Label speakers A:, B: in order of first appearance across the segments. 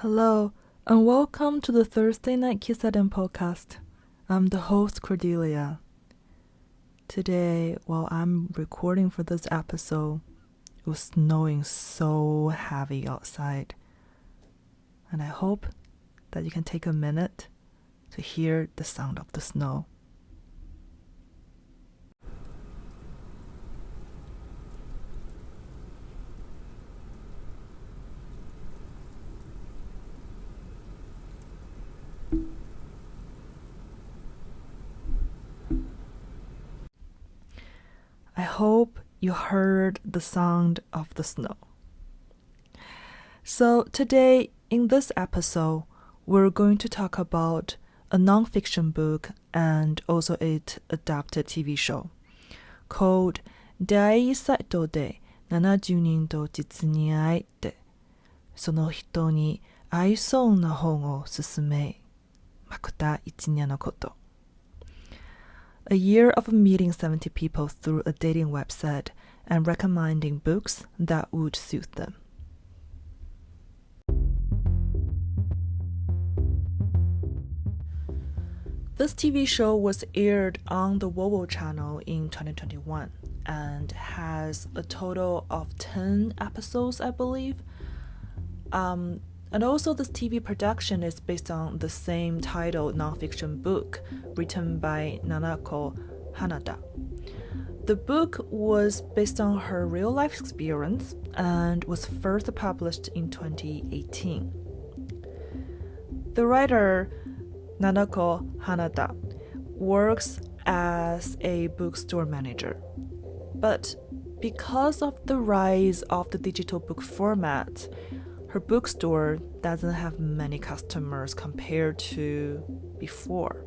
A: Hello, and welcome to the Thursday Night Kissaten podcast. I'm the host, Cordelia. Today, while I'm recording for this episode, it was snowing so heavy outside. And I hope that you can take a minute to hear the sound of the snow. I hope you heard the sound of the snow. So today, in this episode, we're going to talk about a non-fiction book and also its adapted TV show called 裸足で70人と実に会えてその人に合いそうな本を勧めまくた一年のこと。A year of meeting 70 people through a dating website and recommending books that would suit them. This TV show was aired on the Wowo channel in 2021 and has a total of 10 episodes, I believe. And also this TV production is based on the same titled nonfiction book written by Nanako, Hanada. The book was based on her real-life experience and was first published in 2018. The writer, Nanako Hanada, works as a bookstore manager. But because of the rise of the digital book format, her bookstore doesn't have many customers compared to before.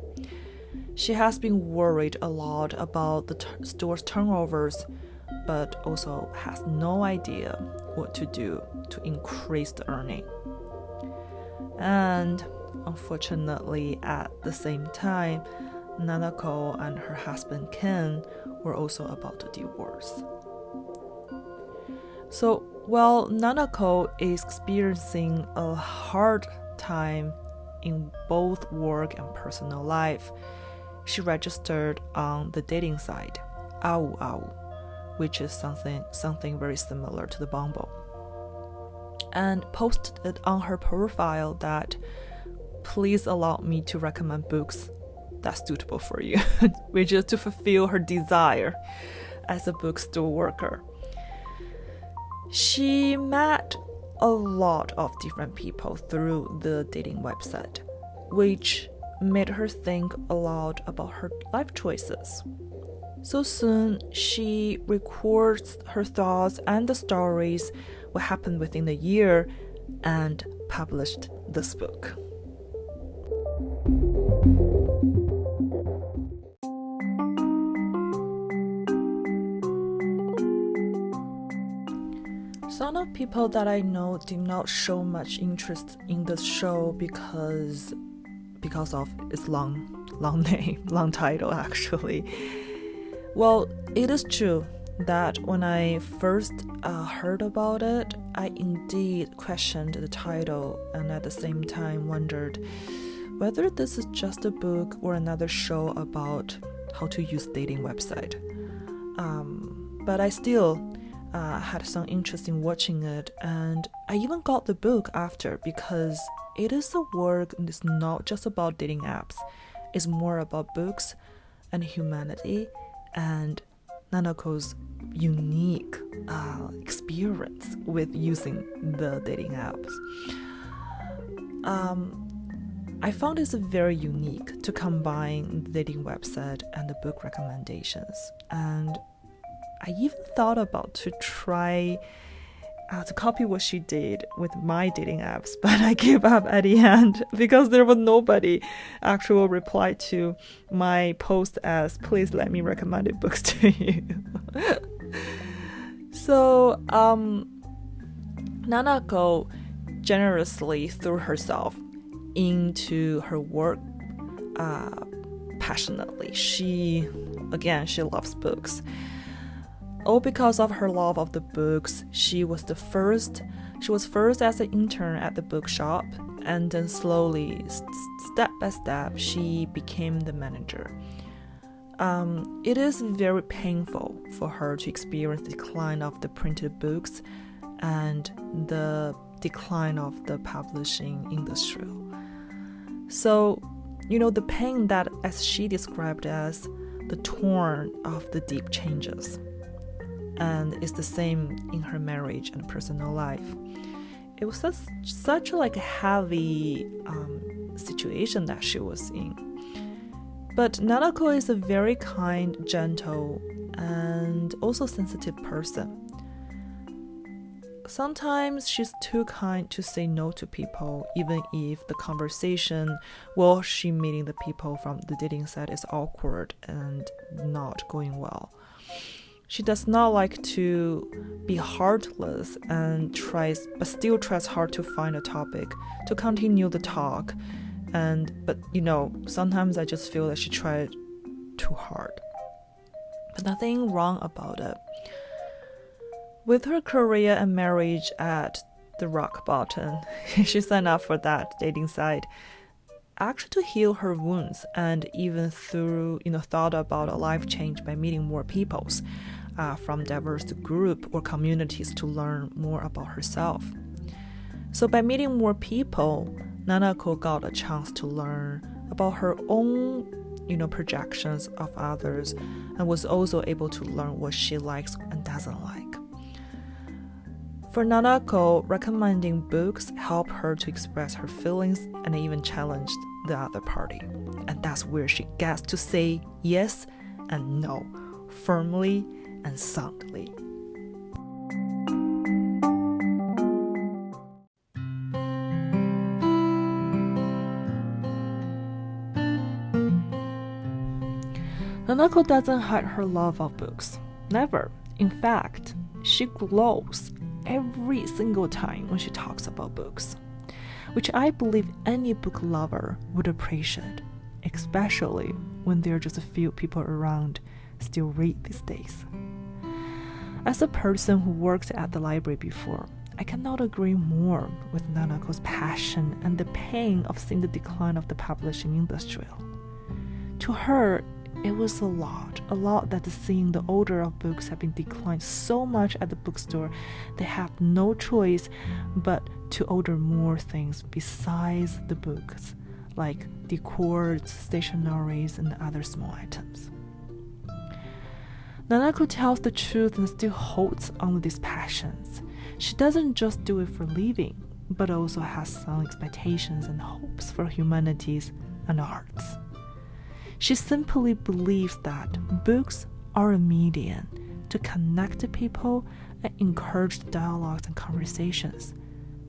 A: She has been worried a lot about the store's turnovers, but also has no idea what to do to increase the earning. And unfortunately, at the same time, Nanako and her husband Ken were also about to divorce. So while Nanako is experiencing a hard time in both work and personal life, she registered on the dating site, Au, which is something very similar to the Bumble, and posted on her profile that, please allow me to recommend books that's suitable for you, which is to fulfill her desire as a bookstore worker. She met a lot of different people through the dating website, which made her think a lot about her life choices. So soon, she records her thoughts and the stories, what happened within the year, and published this book. Some of people that I know did not show much interest in this show because of its long name, long title actually. Well, it is true that when I first heard about it, I indeed questioned the title and at the same time wondered whether this is just a book or another show about how to use dating website. But I still had some interest in watching it, and I even got the book after because it is a work and it's not just about dating apps. It's more about books and humanity and Nanako's unique experience with using the dating apps. I found it very unique to combine the dating website and the book recommendations, and I even thought about to try to copy what she did with my dating apps, but I gave up at the end because there was nobody actual reply to my post as, please let me recommend books to you. So, Nanako generously threw herself into her work passionately. She loves books. All because of her love of the books. She was first as an intern at the bookshop, and then slowly, step by step, she became the manager. It is very painful for her to experience the decline of the printed books and the decline of the publishing industry. So, the pain that, as she described as, the torn of the deep changes. And it's the same in her marriage and personal life. It was such a heavy situation that she was in. But Nanako is a very kind, gentle, and also sensitive person. Sometimes she's too kind to say no to people, even if the conversation while she meeting the people from the dating site is awkward and not going well. She does not like to be heartless and but still tries hard to find a topic to continue the talk. But sometimes I just feel that she tried too hard. But nothing wrong about it. With her career and marriage at the rock bottom, she signed up for that dating site, actually to heal her wounds, and even thought about a life change by meeting more peoples from diverse group or communities to learn more about herself. So by meeting more people, Nanako got a chance to learn about her own, projections of others, and was also able to learn what she likes and doesn't like. For Nanako, recommending books helped her to express her feelings and even challenged the other party. And that's where she gets to say yes and no, firmly and soundly. Nanako doesn't hide her love of books. Never. In fact, she glows every single time when she talks about books, which I believe any book lover would appreciate, especially when there are just a few people around still read these days. As a person who worked at the library before, I cannot agree more with Nanako's passion and the pain of seeing the decline of the publishing industry. To her, it was a lot that seeing the order of books have been declined so much at the bookstore, they have no choice but to order more things besides the books, like decors, stationeries, and other small items. Nanako tells the truth and still holds on to these passions. She doesn't just do it for living, but also has some expectations and hopes for humanities and arts. She simply believes that books are a medium to connect to people and encourage dialogues and conversations,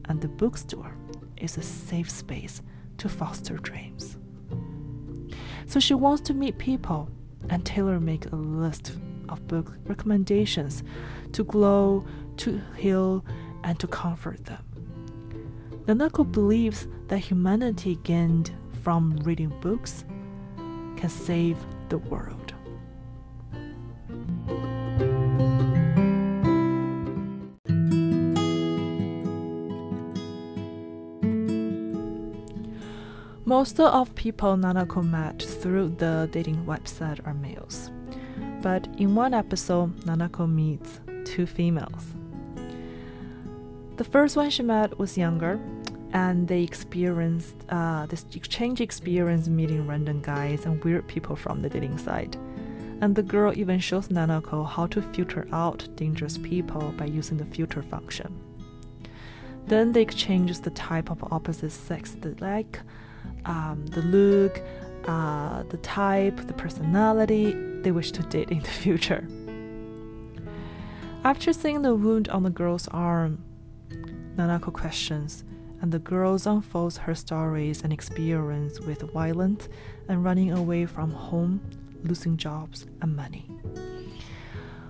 A: and the bookstore is a safe space to foster dreams. So she wants to meet people and tailor-make a list of book recommendations to glow, to heal, and to comfort them. Nanako believes that humanity gained from reading books can save the world. Most of people Nanako met through the dating website are males, but in one episode, Nanako meets two females. The first one she met was younger, and they experienced this exchange experience meeting random guys and weird people from the dating site. And the girl even shows Nanako how to filter out dangerous people by using the filter function. Then they exchange the type of opposite sex they like, the look, the type, the personality they wish to date in the future. After seeing the wound on the girl's arm, Nanako questions, and the girl unfolds her stories and experience with violence and running away from home, losing jobs and money.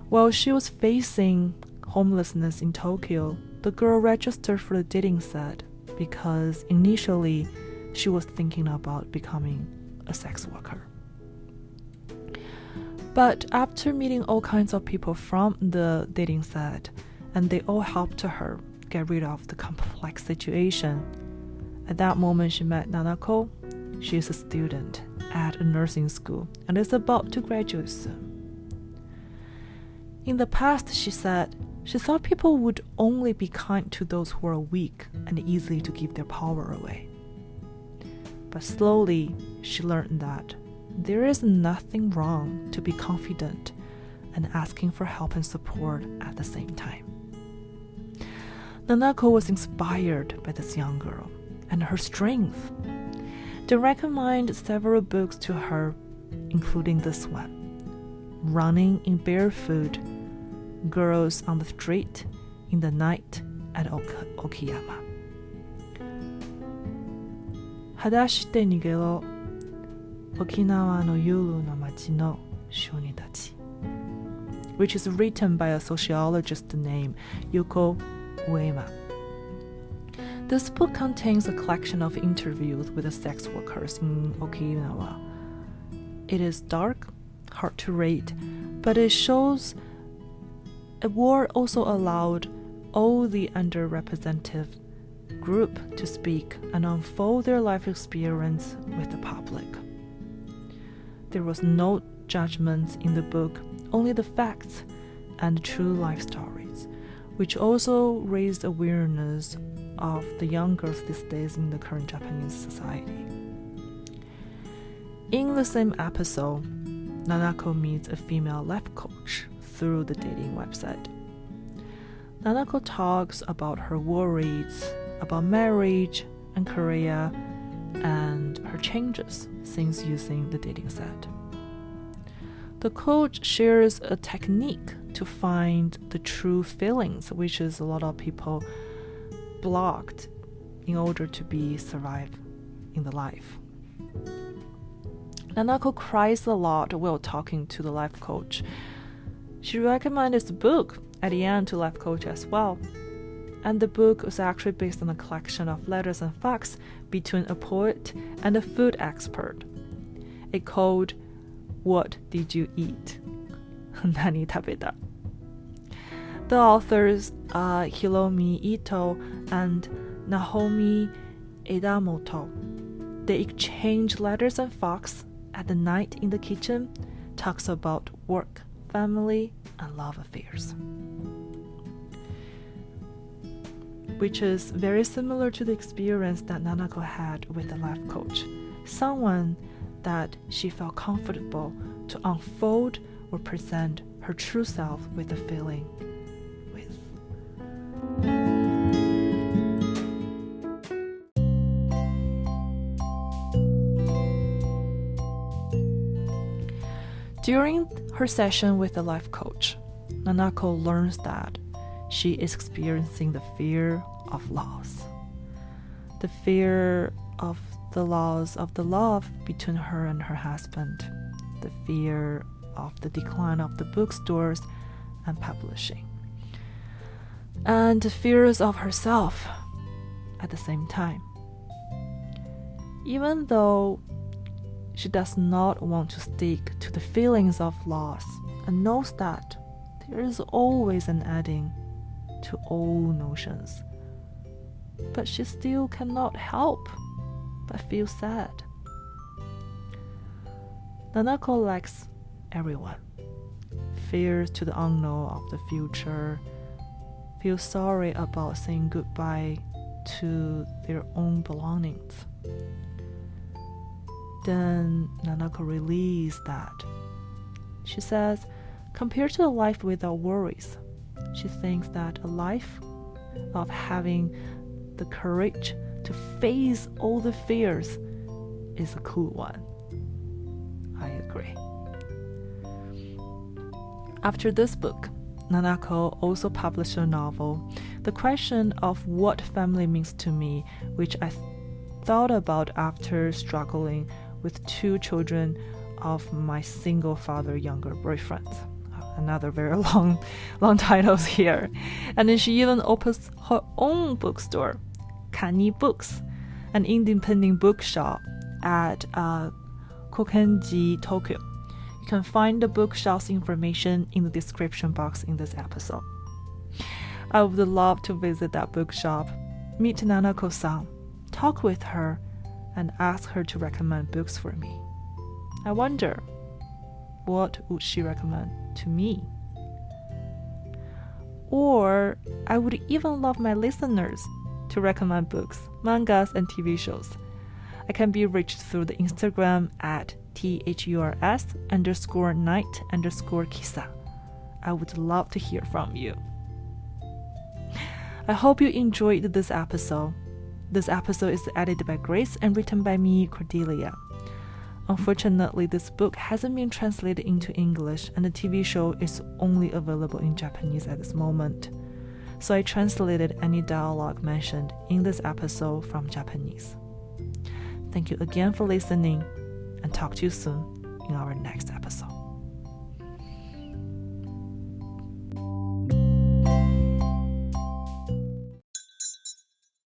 A: While she was facing homelessness in Tokyo, the girl registered for the dating site because initially she was thinking about becoming a sex worker. But after meeting all kinds of people from the dating set, and they all helped her get rid of the complex situation, at that moment she met Nanako. She is a student at a nursing school and is about to graduate soon. In the past, she said, she thought people would only be kind to those who are weak and easy to give their power away. But slowly, she learned that there is nothing wrong to be confident and asking for help and support at the same time. Nanako was inspired by this young girl and her strength. They recommended several books to her, including this one, Running in Barefoot, Girls on the Street in the Night at Okinawa. 裸足で逃げる沖縄の夜の街の少女たち, which is written by a sociologist named Yoko Uema. This book contains a collection of interviews with the sex workers in Okinawa. It is dark, hard to read, but it shows a war also allowed all the underrepresented group to speak and unfold their life experience with the public. There was no judgments in the book, only the facts and true life stories, which also raised awareness of the young girls these days in the current Japanese society. In the same episode, Nanako meets a female life coach through the dating website. Nanako talks about her worries about marriage and career and her changes since using the dating site. The coach shares a technique to find the true feelings, which is a lot of people blocked in order to survive in the life. Nanako cries a lot while talking to the life coach. She recommended the book at the end to life coach as well. And the book was actually based on a collection of letters and facts between a poet and a food expert. It called What Did You Eat? Nani tabeta. The authors Hiromi Ito and Nahomi Edamoto. They exchange letters and facts at the night in the kitchen, talks about work, family, and love affairs, which is very similar to the experience that Nanako had with the life coach, someone that she felt comfortable to unfold or present her true self with a feeling with. During her session with the life coach, Nanako learns that she is experiencing the fear of loss. The fear of the loss of the love between her and her husband. The fear of the decline of the bookstores and publishing. And the fears of herself at the same time. Even though she does not want to stick to the feelings of loss and knows that there is always an ending to all notions, but she still cannot help but feel sad. Nanako likes everyone, fears to the unknown of the future, feels sorry about saying goodbye to their own belongings. Then Nanako relieves that. She says, compared to a life without worries, she thinks that a life of having the courage to face all the fears is a cool one. I agree. After this book, Nanako also published a novel, The Question of What Family Means to Me, which I thought about after struggling with 2 children of my single father younger boyfriends. Another very long titles here. And then she even opens her own bookstore, Kani Books, an independent bookshop at Kōenjiminami, Tokyo. You can find the bookshop's information in the description box in this episode. I would love to visit that bookshop, meet Nanako-san, talk with her, and ask her to recommend books for me. I wonder, what would she recommend to me? Or I would even love my listeners to recommend books, mangas, and TV shows. I can be reached through the Instagram at @THURS_night_kissa. I would love to hear from you. I hope you enjoyed this episode. This episode is edited by Grace and written by me, Cordelia. Unfortunately, this book hasn't been translated into English, and the TV show is only available in Japanese at this moment. So I translated any dialogue mentioned in this episode from Japanese. Thank you again for listening, and talk to you soon in our next episode.